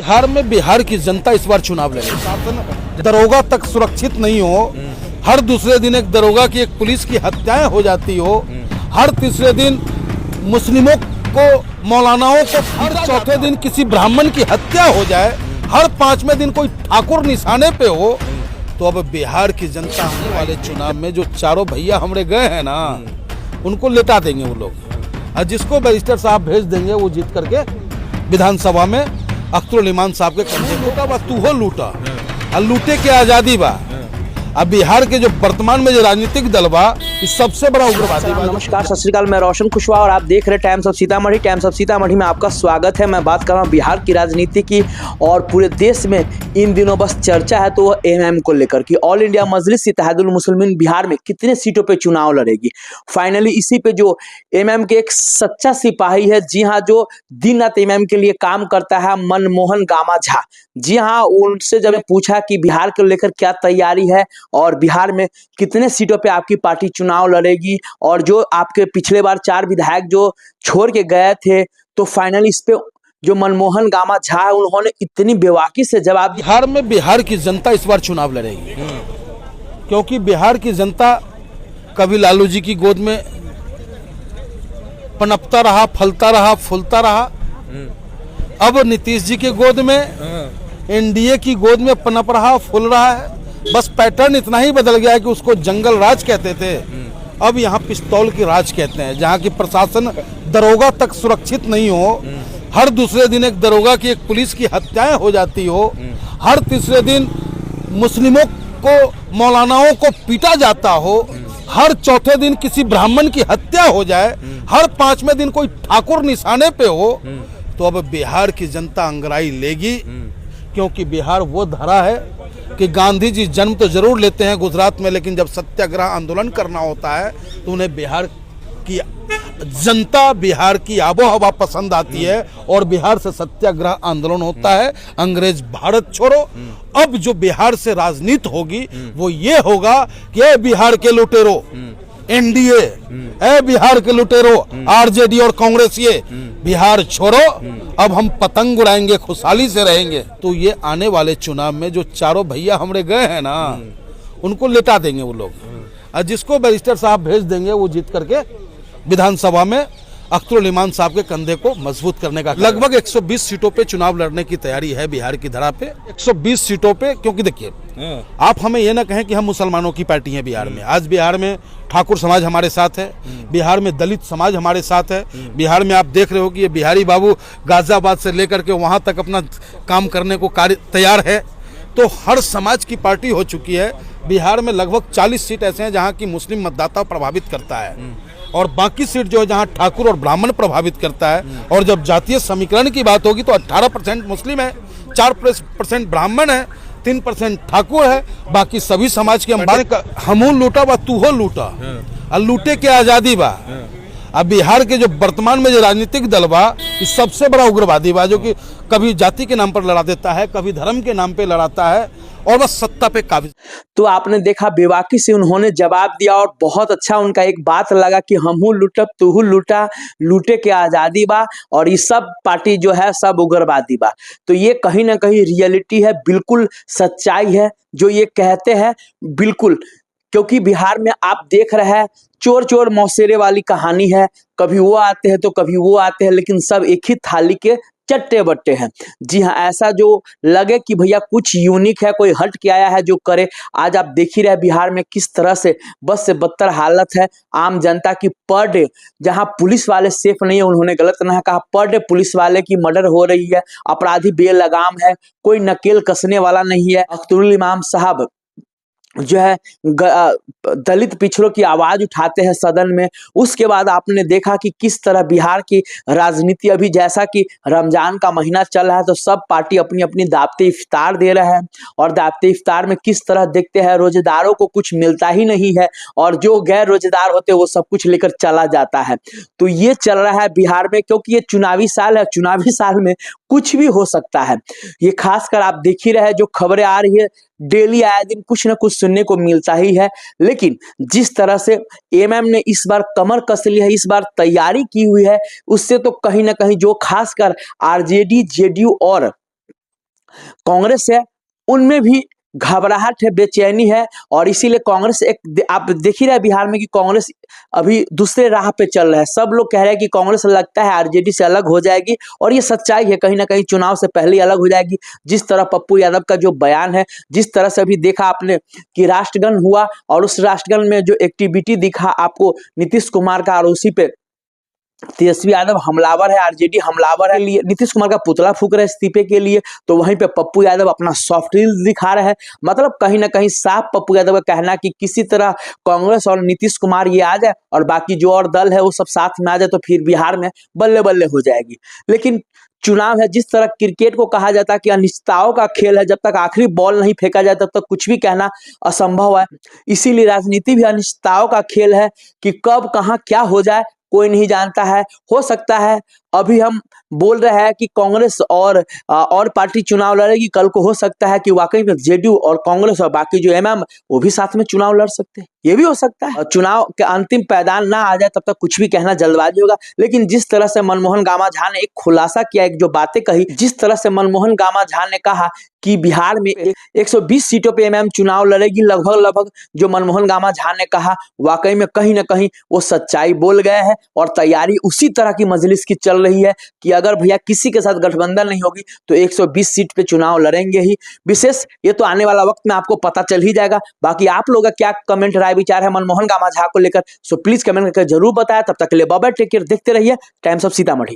बिहार में बिहार की जनता इस बार चुनाव लड़ेगी। दरोगा तक सुरक्षित नहीं हो, हर दूसरे दिन एक दरोगा की, एक पुलिस की हत्याएं हो जाती हो, हर तीसरे दिन मुस्लिमों को, मौलानाओं को, हर चौथे दिन किसी ब्राह्मण की हत्या हो जाए, हर पांचवें दिन कोई ठाकुर निशाने पे हो, तो अब बिहार की जनता आने वाले चुनाव में जो चारों भैया हमरे गए हैं ना, उनको लेटा देंगे वो लोग। और जिसको बैरिस्टर साहब भेज देंगे वो जीत करके विधानसभा में अख्तरुल इमान साहब के कंधे लूटा बा, तू हो लूटा और लूटे के आजादी बा। अब बिहार के जो वर्तमान में जो राजनीतिक दल बा, इस सबसे बड़ा उग्रवादी बा। नमस्कार, सत श्री अकाल, मैं रोशन कुशवाहा और आप देख रहे हैं times of Sitamarhi. Times of Sitamarhi में आपका स्वागत है। मैं बात कर रहा हूं बिहार की राजनीति की, और पूरे देश में इन दिनों बस चर्चा है तो वो एमएम को लेकर कि ऑल इंडिया मजलिस इत्तेहादुल मुस्लिमीन बिहार में कितने सीटों पे चुनाव लड़ेगी। फाइनली इसी पे जो एमएम के एक सच्चा सिपाही है, जी हाँ, जो दिन रात एमएम के लिए काम करता है, मनमोहन गामा झा। जी हाँ, उनसे जब पूछा कि बिहार को लेकर क्या तैयारी है और बिहार में कितने सीटों पे आपकी पार्टी चुनाव लड़ेगी, और जो आपके पिछले बार 4 विधायक जो छोड़ के गए थे, तो फाइनली इस पे जो मनमोहन गामा झा है, उन्होंने इतनी बेवाकी से जवाब दिया। बिहार में बिहार की जनता इस बार चुनाव लड़ेगी, क्योंकि बिहार की जनता कभी लालू जी की गोद में पनपता रहा, फलता रहा, फूलता रहा, अब नीतीश जी के गोद में, एनडीए की गोद में पनप रहा, फूल रहा है। बस पैटर्न इतना ही बदल गया है कि उसको जंगल राज कहते थे, अब यहाँ पिस्तौल की राज कहते हैं, जहाँ की प्रशासन दरोगा तक सुरक्षित नहीं हो, हर दूसरे दिन एक दरोगा की, एक पुलिस की हत्याएं हो जाती हो, हर तीसरे दिन मुस्लिमों को, मौलानाओं को पीटा जाता हो, हर चौथे दिन किसी ब्राह्मण की हत्या हो जाए, हर पांचवें दिन कोई ठाकुर निशाने पे हो, तो अब बिहार की जनता अंगड़ाई लेगी। क्योंकि बिहार वो धरा है कि गांधी जी जन्म तो जरूर लेते हैं गुजरात में, लेकिन जब सत्याग्रह आंदोलन करना होता है तो उन्हें बिहार की जनता, बिहार की आबो हवा पसंद आती है, और बिहार से सत्याग्रह आंदोलन होता है, अंग्रेज भारत छोड़ो। अब जो बिहार से राजनीति होगी वो ये होगा कि ए बिहार के लुटेरो एनडीए, ए बिहार के लुटेरो आरजेडी और कांग्रेस, ये बिहार छोड़ो, अब हम पतंग उड़ाएंगे, खुशहाली से रहेंगे। तो ये आने वाले चुनाव में जो चारों भैया हमरे गए हैं ना, उनको लेटा देंगे वो लोग। और जिसको बैरिस्टर साहब भेज देंगे वो जीत करके विधानसभा में अख्तरुल इमान साहब के कंधे को मजबूत करने का। लगभग 120 सीटों पे चुनाव लड़ने की तैयारी है बिहार की धरा पे, 120 सीटों पे। क्योंकि देखिए, आप हमें ये ना कहें कि हम मुसलमानों की पार्टी है बिहार में। आज बिहार में ठाकुर समाज हमारे साथ है, बिहार में दलित समाज हमारे साथ है, बिहार में आप देख रहे हो कि ये बिहारी बाबू गाजियाबाद से लेकर के वहाँ तक अपना काम करने को कार्य तैयार है। तो हर समाज की पार्टी हो चुकी है। बिहार में लगभग 40 सीट ऐसे हैं जहाँ की मुस्लिम मतदाता प्रभावित करता है, और बाकी सीट जो है जहां ठाकुर और ब्राह्मण प्रभावित करता है। और जब जातीय समीकरण की बात होगी तो 18% मुस्लिम है, 4% ब्राह्मण है, 3% ठाकुर है, बाकी सभी समाज की हम बात। हमू लूटा बा, तू हो लूटा और लूटे के आजादी बा। अब बिहार के जो वर्तमान में जो राजनीतिक दल बा, इस सबसे बड़ा उग्रवादी बा, जो कि कभी जाति के नाम पर लड़ा देता है, कभी धर्म के नाम पे लड़ाता है, और बस सत्ता पे काबिज। तो आपने देखा बेवाकी से उन्होंने जवाब दिया, और बहुत अच्छा उनका एक बात लगा कि हमहू लूटब, तूहू लूटा, लूटे के आजादी बा, और ये सब पार्टी जो है सब उग्रवादी बा। तो ये कहीं ना कहीं रियलिटी है, बिल्कुल सच्चाई है जो ये कहते हैं, बिल्कुल। क्योंकि बिहार में आप देख रहे हैं चोर चोर मौसेरे वाली कहानी है, कभी वो आते हैं तो कभी वो आते हैं, लेकिन सब एक ही थाली के चट्टे बट्टे हैं। जी हाँ, ऐसा जो लगे कि भैया कुछ यूनिक है, कोई हट के आया है जो करे। आज आप देख ही रहे बिहार में किस तरह से बस से बदतर हालत है आम जनता की। पर डे जहां पुलिस वाले सेफ नहीं है, उन्होंने गलत नहीं कहा, पर डे पुलिस वाले की मर्डर हो रही है, अपराधी बेलगाम है, कोई नकेल कसने वाला नहीं है। अख्तरुल इमाम साहब जो है दलित पिछड़ों की आवाज उठाते हैं सदन में। उसके बाद आपने देखा कि किस तरह बिहार की राजनीति, अभी जैसा कि रमजान का महीना चल रहा है तो सब पार्टी अपनी अपनी दावते इफ्तार दे रहे हैं, और दावते इफ्तार में किस तरह देखते हैं रोजेदारों को कुछ मिलता ही नहीं है, और जो गैर रोजेदार होते हैं वो सब कुछ लेकर चला जाता है। तो ये चल रहा है बिहार में, क्योंकि ये चुनावी साल है, चुनावी साल में कुछ भी हो सकता है। ये खासकर आप देख ही रहे जो खबरें आ रही है, डेली आए दिन कुछ ना कुछ सुनने को मिलता ही है। लेकिन जिस तरह से एमएम ने इस बार कमर कस ली है, इस बार तैयारी की हुई है, उससे तो कहीं ना कहीं जो खासकर आरजेडी, जेडीयू और कांग्रेस है उनमें भी घबराहट है, बेचैनी है। और इसीलिए कांग्रेस आप देख ही रहे बिहार में कि कांग्रेस अभी दूसरे राह पे चल रहा है। सब लोग कह रहे हैं कि कांग्रेस लगता है आरजेडी से अलग हो जाएगी, और ये सच्चाई है, कहीं ना कहीं चुनाव से पहले ही अलग हो जाएगी। जिस तरह पप्पू यादव का जो बयान है, जिस तरह से अभी देखा आपने कि राष्ट्रगान हुआ और उस राष्ट्रगान में जो एक्टिविटी दिखा आपको नीतीश कुमार का, और उसी पे तेजस्वी यादव हमलावर है, आरजेडी हमलावर है, लिए नीतीश कुमार का पुतला फूक रहे इस्तीफे के लिए, तो वहीं पे पप्पू यादव अपना सॉफ्ट रील दिखा रहे हैं। मतलब कहीं ना कहीं साफ पप्पू यादव का कहना कि किसी तरह कांग्रेस और नीतीश कुमार ये आ जाए और बाकी जो और दल है वो सब साथ में आ जाए, तो फिर बिहार में बल्ले बल्ले हो जाएगी। लेकिन चुनाव है, जिस तरह क्रिकेट को कहा जाता है कि अनिश्चितताओं का खेल है, जब तक आखिरी बॉल नहीं फेंका जाए तब तक कुछ भी कहना असंभव है। इसीलिए राजनीति भी अनिश्चितताओं का खेल है कि कब कहां क्या हो जाए कोई नहीं जानता है। हो सकता है अभी हम बोल रहे हैं कि कांग्रेस और पार्टी चुनाव लड़ेगी, कल को हो सकता है कि वाकई में जेडीयू और कांग्रेस और बाकी जो एमएम वो भी साथ में चुनाव लड़ सकते हैं, ये भी हो सकता है। चुनाव के अंतिम पैदान ना आ जाए तब तक कुछ भी कहना जल्दबाजी होगा। लेकिन जिस तरह से मनमोहन गामा झा ने एक खुलासा किया, एक जो बातें कही, जिस तरह से मनमोहन गामा झा ने कहा कि बिहार में 120 सीटों पे एमएम चुनाव लड़ेगी, लगभग जो मनमोहन गामा झा ने कहा वाकई में कहीं ना कहीं वो सच्चाई बोल गए हैं। और तैयारी उसी तरह की मजलिस की चल रही है कि अगर भैया किसी के साथ गठबंधन नहीं होगी तो 120 सीट पे चुनाव लड़ेंगे ही। विशेष ये तो आने वाला वक्त में आपको पता चल ही जाएगा। बाकी आप लोगों का क्या कमेंट राय विचार है मनमोहन गामा झा को लेकर, सो प्लीज कमेंट करके जरूर बताया। तब तक के लिए बाय बाय, टेक केयर, देखते रहिए टाइम्स ऑफ सीतामढ़ी।